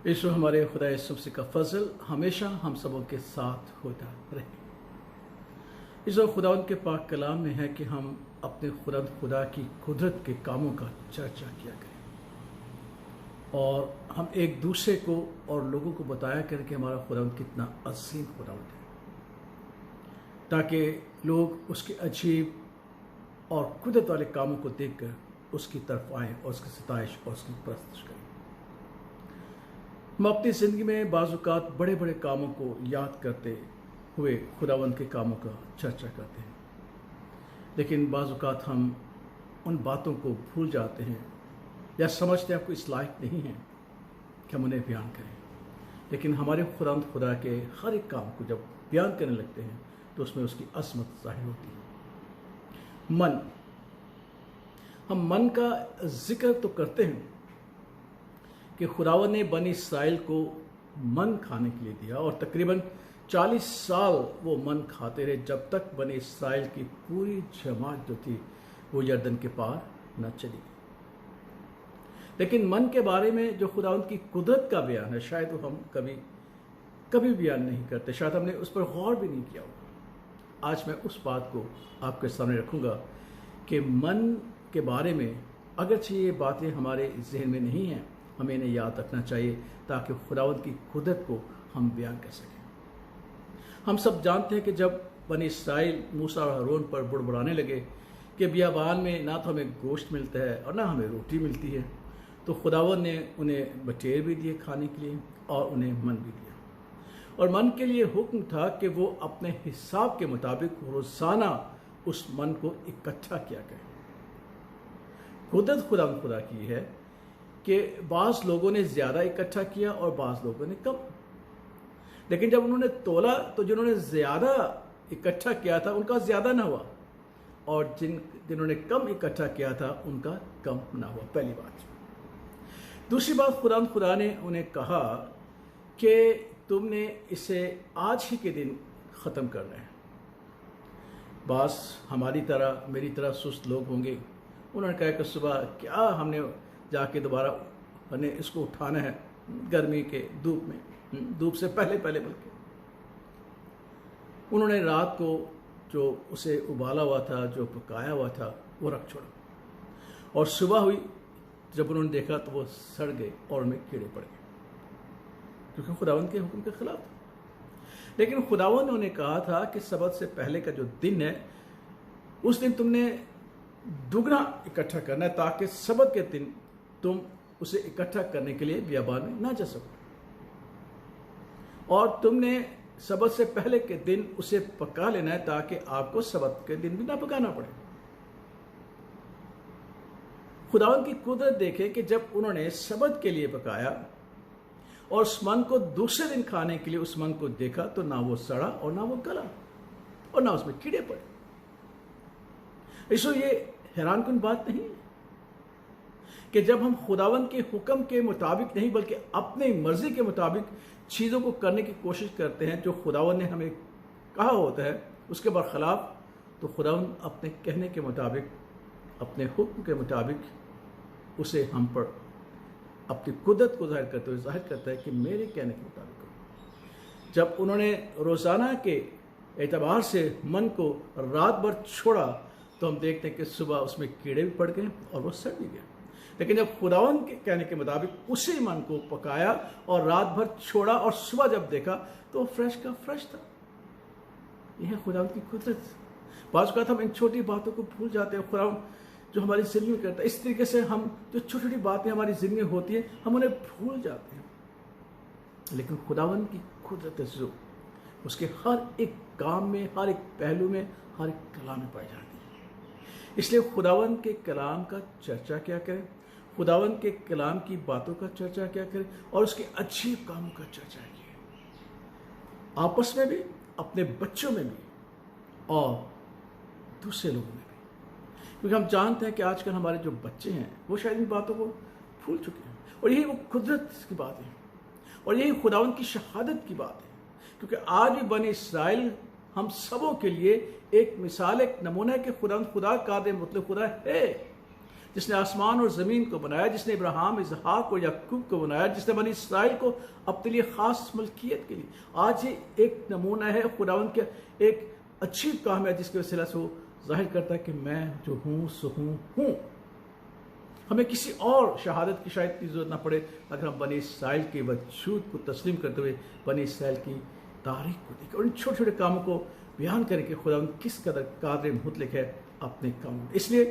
ईश्वर हमारे खुदा यीशु मसीह का फजल हमेशा हम सबों के साथ होता रहे। ईश्वर खुदा उनके पाक कलाम में है कि हम अपने खुदा की कुदरत के कामों का चर्चा किया करें और हम एक दूसरे को और लोगों को बताया करें कि हमारा खुदा कितना अजीम खुदा है, ताकि लोग उसके अजीब और कुदरत वाले कामों को देखकर उसकी तरफ आएँ और उसकी सताइश और उसकी परस्तिश करें। हम अपनी ज़िंदगी में बाज़-औक़ात बड़े बड़े कामों को याद करते हुए खुदावंद के कामों का चर्चा करते हैं, लेकिन बाज़-औक़ात हम उन बातों को भूल जाते हैं या समझते हैं आपको इस लायक नहीं है कि हम उन्हें बयान करें। लेकिन हमारे खुदा के हर एक काम को जब बयान करने लगते हैं तो उसमें उसकी अज़मत ज़ाहिर होती है। मन, हम मन का जिक्र तो करते हैं कि खुदावंद ने बनी इस्राएल को मन खाने के लिए दिया और तकरीबन 40 साल वो मन खाते रहे जब तक बनी इस्राएल की पूरी जमात जो थी वो यरदन के पार न चली। लेकिन मन के बारे में जो खुदावंद की कुदरत का बयान है शायद वो हम कभी बयान नहीं करते, शायद हमने उस पर गौर भी नहीं किया होगा। आज मैं उस बात को आपके सामने रखूँगा कि मन के बारे में अगरचे ये बातें हमारे जहन में नहीं हैं, हमें इन्हें याद रखना चाहिए ताकि खुदावंद की कुदरत को हम बयान कर सकें। हम सब जानते हैं कि जब बनी इस्राएल मूसा और हारून पर बुड़बुड़ाने लगे कि बियाबान में ना तो हमें गोश्त मिलता है और ना हमें रोटी मिलती है, तो खुदावंद ने उन्हें बटेर भी दिए खाने के लिए और उन्हें मन भी दिया। और मन के लिए हुक्म था कि वो अपने हिसाब के मुताबिक रोज़ाना उस मन को इकट्ठा किया करें। कुदरत खुदा की है कि बाज़ लोगों ने ज़्यादा इकट्ठा किया और बाज़ लोगों ने कम, लेकिन जब उन्होंने तोला तो जिन्होंने ज़्यादा इकट्ठा किया था उनका ज़्यादा ना हुआ और जिन्होंने कम इकट्ठा किया था उनका कम ना हुआ। पहली बात। दूसरी बात, खुदा ने उन्हें कहा कि तुमने इसे आज ही के दिन ख़त्म करना है। बाज़ हमारी तरह मेरी तरह सुस्त लोग होंगे, उन्होंने कहा कि सुबह क्या हमने जाके दोबारा हमने इसको उठाना है गर्मी के धूप से पहले बल्कि उन्होंने रात को जो उसे उबाला हुआ था, जो पकाया हुआ था, वो रख छोड़ा और सुबह हुई जब उन्होंने देखा तो वो सड़ गए और उनमें कीड़े पड़ गए, क्योंकि खुदावंद के हुक्म के खिलाफ था। लेकिन खुदावंद ने उन्हें कहा था कि सबत से पहले का जो दिन है उस दिन तुमने दुगना इकट्ठा करना है ताकि सबत के दिन तुम उसे इकट्ठा करने के लिए बियाबान में ना जा सको, और तुमने सबत से पहले के दिन उसे पका लेना है ताकि आपको सबत के दिन भी ना पकाना पड़े। खुदावंद की कुदरत देखे कि जब उन्होंने सबत के लिए पकाया और उस मन को दूसरे दिन खाने के लिए उस मन को देखा तो ना वो सड़ा और ना वो गला और ना उसमें कीड़े पड़े। इसलिए ये हैरानकुन बात नहीं है कि जब हम खुदावंद के हुक्म के मुताबिक नहीं बल्कि अपनी मर्जी के मुताबिक चीज़ों को करने की कोशिश करते हैं जो खुदावंद ने हमें कहा होता है उसके बरखिलाफ, तो खुदावंद अपने कहने के मुताबिक अपने हुक्म के मुताबिक उसे हम पर अपनी कुदरत को जाहिर करता है कि मेरे कहने के मुताबिक। जब उन्होंने रोज़ाना के एतबार से मन को रात भर छोड़ा तो हम देखते हैं कि सुबह उसमें कीड़े भी पड़ गए और वो सड़ भी गया। लेकिन जब खुदावंद के कहने के मुताबिक उसी मन को पकाया और रात भर छोड़ा और सुबह जब देखा तो फ्रेश का फ्रेश था। यह है खुदावंद की कुदरत। बाज़ औक़ात हम इन छोटी बातों को भूल जाते हैं, खुदावंद जो हमारी ज़िंदगी में करता है। इस तरीके से हम जो छोटी छोटी बातें हमारी ज़िंदगी में होती हैं हम उन्हें भूल जाते हैं, लेकिन खुदावंद की कुदरत जो उसके हर एक काम में, हर एक पहलू में, हर एक कलाम में पाई जाती है। इसलिए खुदावंद के कलाम का चर्चा क्या करें, खुदावंद के कलाम की बातों का चर्चा क्या करें और उसके अच्छे कामों का चर्चा किए, आपस में भी, अपने बच्चों में भी और दूसरे लोगों में भी, क्योंकि हम जानते हैं कि आजकल हमारे जो बच्चे हैं वो शायद इन बातों को भूल चुके हैं। और यही वो कुदरत की बात है और यही खुदावंद की शहादत की बात है, क्योंकि आज भी बनी इस्राएल हम सबों के लिए एक मिसाल, एक नमूना है कि खुदा कादिर मुतलक खुदा है जिसने आसमान और ज़मीन को बनाया, जिसने इब्राहिम, इसहाक और याकूब को बनाया, जिसने बनी इसराइल को अपने लिए ख़ास मलकियत के लिए। आज ये एक नमूना है खुदावंद के, एक अच्छी काम है जिसके वसीला से वो जाहिर करता है कि मैं जो हूँ सो हूँ। हमें किसी और शहादत की शायद की जरूरत ना पड़े अगर हम बनी इसराइल के वजूद को तस्लीम करते हुए बनी इसराइल की तारीख को देखें और इन छोटे छोटे कामों को बयान करें कि खुदावंद किस कदर कादर मुतलक है अपने कामों में। इसलिए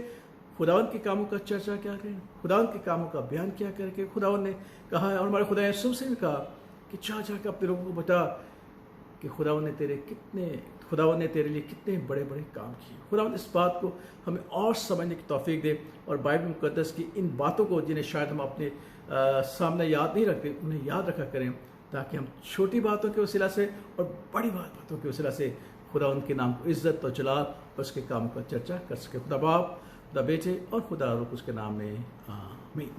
खुदावंद के कामों का चर्चा क्या करें, खुदावंद के कामों का बयान क्या करके खुदावंद ने कहा है, और हमारे खुदा यीशु से भी कहा कि जा के अपने लोगों को बता कि खुदावंद ने तेरे लिए कितने बड़े बड़े काम किए। खुदावंद इस बात को हमें और समझने की तौफीक दे और बाइबल मुकद्दस की इन बातों को जिन्हें शायद हम अपने सामने याद नहीं रखते उन्हें याद रखा करें, ताकि हम छोटी बातों के वसीला से और बड़ी बातों के वसीला से खुदावंद के नाम को इज्जत और जलाल और उसके काम का चर्चा कर सके। खुदा बाप, खुदा बेटे और खुदा रूह उसके नाम में आमीन।